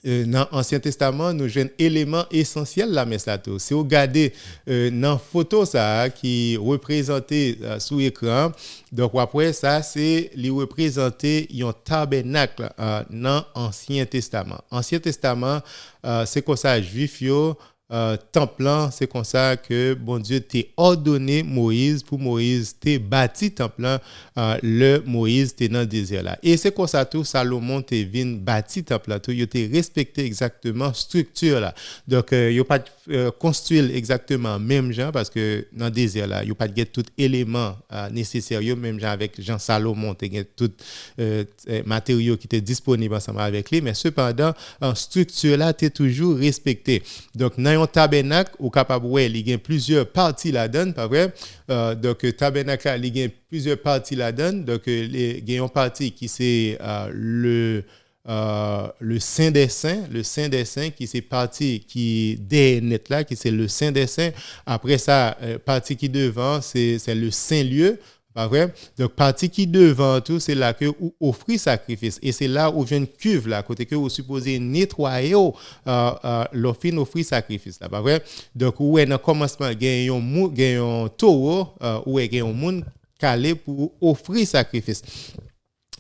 dans l'Ancien Testament, nous avons un élément essentiel de la messe là tout. Si vous regardez dans photo ça qui représenté sous écran, donc après ça c'est les représenter un tabernacle dans l'Ancien Testament. Ancien Testament c'est comme ça juif yo temple c'est comme ça que bon Dieu t'a ordonné Moïse pour Moïse t'a bâti temple le Moïse t'es dans le désert là et c'est comme ça tout Salomon t'a vinn bâti temple tout il t'a respecté exactement structure là donc il pas construire exactement même genre parce que dans le désert là il pas get tout élément nécessaire même genre avec Jean Salomon t'a get tout matériaux qui étaient disponibles ensemble avec lui mais cependant structure là t'es toujours respecté donc dans un tabernacle ou capable ouais il y a plusieurs parties là-dedans pas vrai donc tabernacle là il y a plusieurs parties là-dedans donc il y a une partie qui c'est le Saint des Saints qui c'est partie qui net là qui c'est le Saint des Saints après ça partie qui devant c'est le Saint lieu pas vrai donc partie qui devant tout c'est là que vous offrir sacrifice et c'est là où vient une cuve là côté que vous supposez nettoyer l'offrir offrir sacrifice là pas vrai donc où est dans commencement gagne un taureau où est gagne un monde calé pour offrir sacrifice.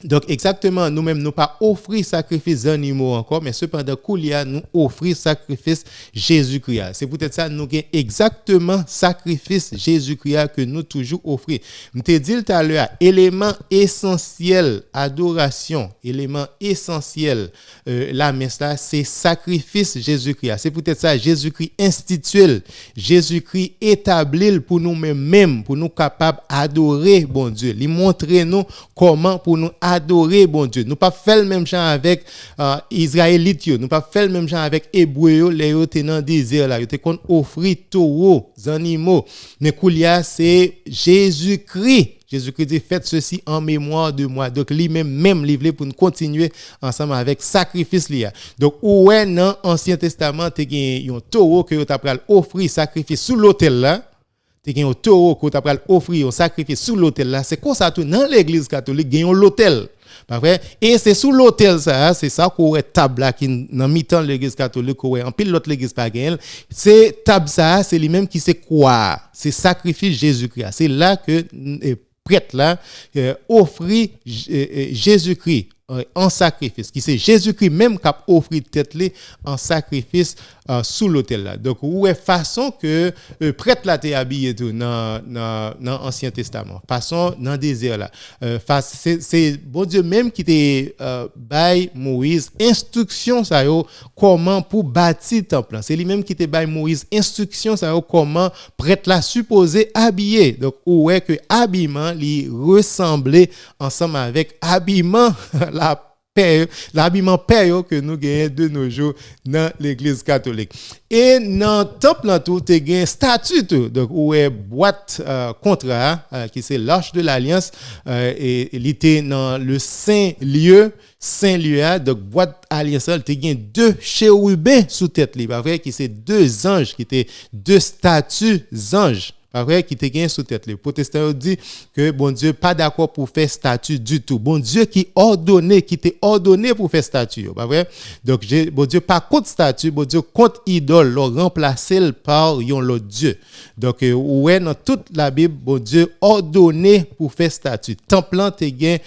Donc exactement nous-mêmes nous pas offrir sacrifice animaux encore mais cependant Koulia nous offrir sacrifice Jésus-Christ. C'est peut-être ça nous gain exactement sacrifice Jésus-Christ que nous toujours offrir. Je te dit tout à l'heure élément essentiel adoration, élément essentiel la messe là c'est sacrifice Jésus-Christ. C'est peut-être ça Jésus-Christ institué, Jésus-Christ établi pour nous-mêmes pour nous capables adorer bon Dieu. Il montre nous comment pour nous adorer bon Dieu. Nous pas faire le même genre avec Israélites, nous pas faire le même genre avec Hébreux, les étaient dans le désert là, ils étaient qu'on offrir taureaux, animaux. Mais Koulia c'est Jésus-Christ. Jésus-Christ dit faites ceci en mémoire de moi. Donc lui-même livré pour nous continuer ensemble avec sacrifice là. Donc ouais dans Ancien Testament tu as un taureau que tu as offrir sacrifice sous l'autel là. Tu as un taureau que tu as offrir un sacrifice sous l'autel là. C'est comme ça tout dans l'église catholique il y a l'autel. Pas vrai et c'est sous l'autel ça c'est ça qu'on est table là qui dans mi-temps l'église catholique qu'on est en pile l'autre l'église païenne c'est table ça c'est lui-même qui c'est quoi c'est sacrifice Jésus-Christ c'est là que prêtre là offrir Jésus-Christ en sacrifice qui c'est Jésus-Christ même qui a offert tête en sacrifice sous l'autel là donc ouais façon que prêtre là t'est habillé tout dans Ancien Testament façon dans désert là c'est bon Dieu même qui t'est bail Moïse instruction ça yo comment pour bâtir temple c'est lui même qui t'est bail Moïse instruction ça yo comment prêtre là supposé habiller donc ouais que habillement li ressembler ensemble avec habillement l'habillement père que nous gagnons de nos jours dans l'église catholique et dans le temple là tout tu gagne statut tout donc où est boîte contrat qui c'est l'arche de l'alliance et il était dans le saint lieu donc boîte alliance tu gagne deux chérubins sous tête li pas vrai qui c'est deux anges qui étaient deux statues anges pas vrai qui te gagne sous tête les protestants dit que bon Dieu pas d'accord pour faire statue du tout bon Dieu qui t'est ordonné pour faire statue pas vrai donc bon Dieu pas contre statue bon Dieu contre idole le remplacer par un autre Dieu donc ouais dans toute la Bible bon Dieu ordonné pour faire statue temple te gagne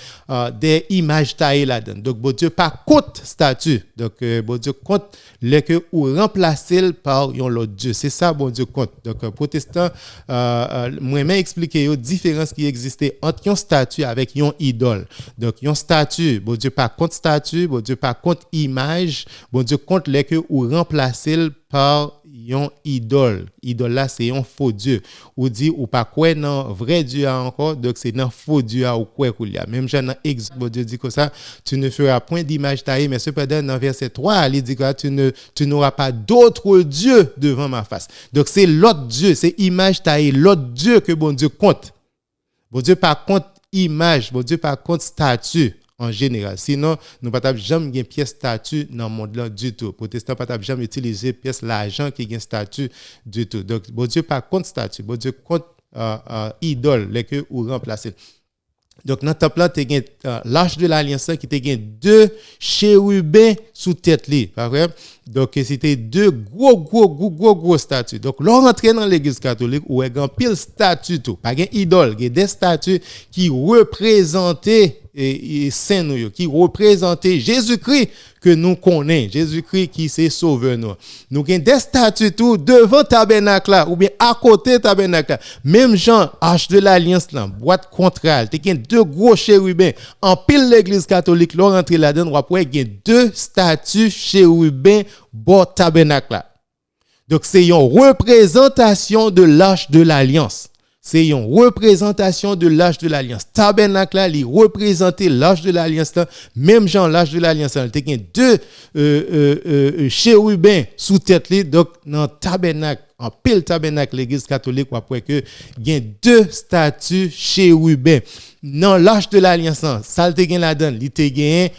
des images taillées là-dedans donc bon Dieu pas contre statue donc bon Dieu contre les que ou remplacer par un autre Dieu c'est ça bon Dieu contre donc protestant moi-même expliquer les différences qui existaient entre une statue avec une idole. Donc, une statue, bon Dieu pas contre statue, bon Dieu pas contre image, bon Dieu contre les que ou remplacer par une idole. Idole là, c'est un faux Dieu. Ou dit, ou pas quoi non vrai Dieu encore, donc c'est un faux Dieu ou quoi qu'il y a. Même Jean Exode, bon Dieu dit que ça, tu ne feras point d'image taillée, mais cependant, dans verset 3, il dit que tu n'auras pas d'autre Dieu devant ma face. Donc c'est l'autre Dieu, c'est image taillée, l'autre Dieu que bon Dieu compte. Bon Dieu par contre image, bon Dieu par contre statue. En général, sinon nous pas jamais gain pièce statue dans le monde là du tout. Protestant pas jamais utiliser pièce l'argent qui gain statue du tout. Donc bon Dieu pas contre statue, bon Dieu contre idole les que ou remplacer. Donc dans temple là tu gain l'arche de l'alliance qui te gain deux chérubins sous tête li, pas vrai? Donc c'était deux gros statues. Donc là rentrer dans l'église catholique où il y a un pile statue tout, pas une idole, il y a des statues qui représentaient et saint nous qui représentaient Jésus-Christ que nous connaissons, Jésus-Christ qui s'est sauveur nous. Nous avons des statues tout devant tabernacle là ou bien à côté tabernacle là. Même Jean Arche de l'Alliance là, boîte contrale, tu as deux gros chérubins en pile l'église catholique là rentrer là-dedans, on après il y a deux statues chérubins bord tabernacle là. Donc c'est une représentation de l'arche de l'Alliance. C'est une représentation de l'arche de l'Alliance. Tabernacle là, il représentait l'arche de l'Alliance là. Même Jean l'arche de l'Alliance là, il y a deux chérubins sous tête là. Donc dans tabernacle, en pile tabernacle l'église catholique après que il y a deux statues chérubins. Dans l'arche de l'Alliance là, ça te gagne la donne, il te gagne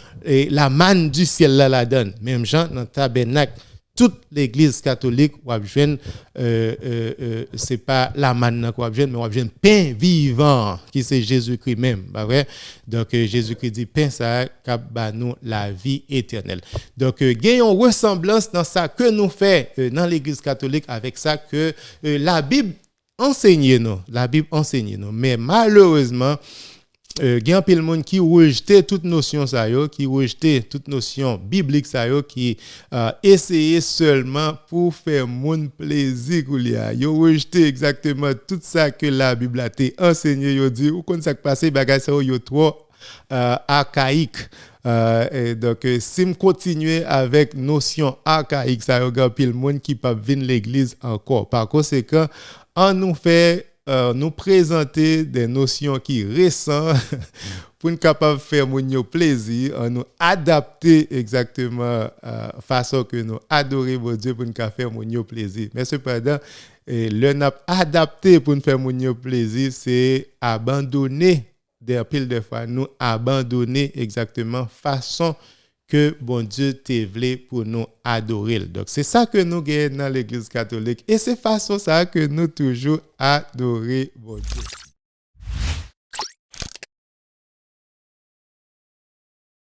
la manne du ciel là la donne. Même Jean dans tabernacle toute l'église catholique ou c'est pas la manne qu'on mais on pain vivant qui c'est Jésus-Christ même, pas vrai? Donc Jésus-Christ dit pain ça cap ba nous la vie éternelle. Donc gagnons ressemblance dans ça que nous fait dans l'église catholique avec ça que la Bible enseigne nous, mais malheureusement il y a un peu de monde qui rejetait toute notion ça qui rejetait toute notion biblique ça qui essayait seulement pour faire mon plaisir yo rejeté exactement tout ça que la Bible a enseigné yo dit ou quand ça passé bagage ça yo trop archaïque. Donc si me continuer avec notion archaïque ça y a pile monde qui pas venir l'église encore. Par conséquent on nous fait nous présenter des notions qui récentes pour nous capable de faire mon plaisir, nous adapter exactement façon que nous adorer mon Dieu pour nous faire mon plaisir. Mais cependant, le n'a adapté pour nous faire mon plaisir, c'est abandonner des piles de fois, nous abandonner exactement façon que bon Dieu t'a voulu pour nous adorer. Donc c'est ça que nous gagnons dans l'église catholique et c'est façon ça que nous toujours adorer bon Dieu.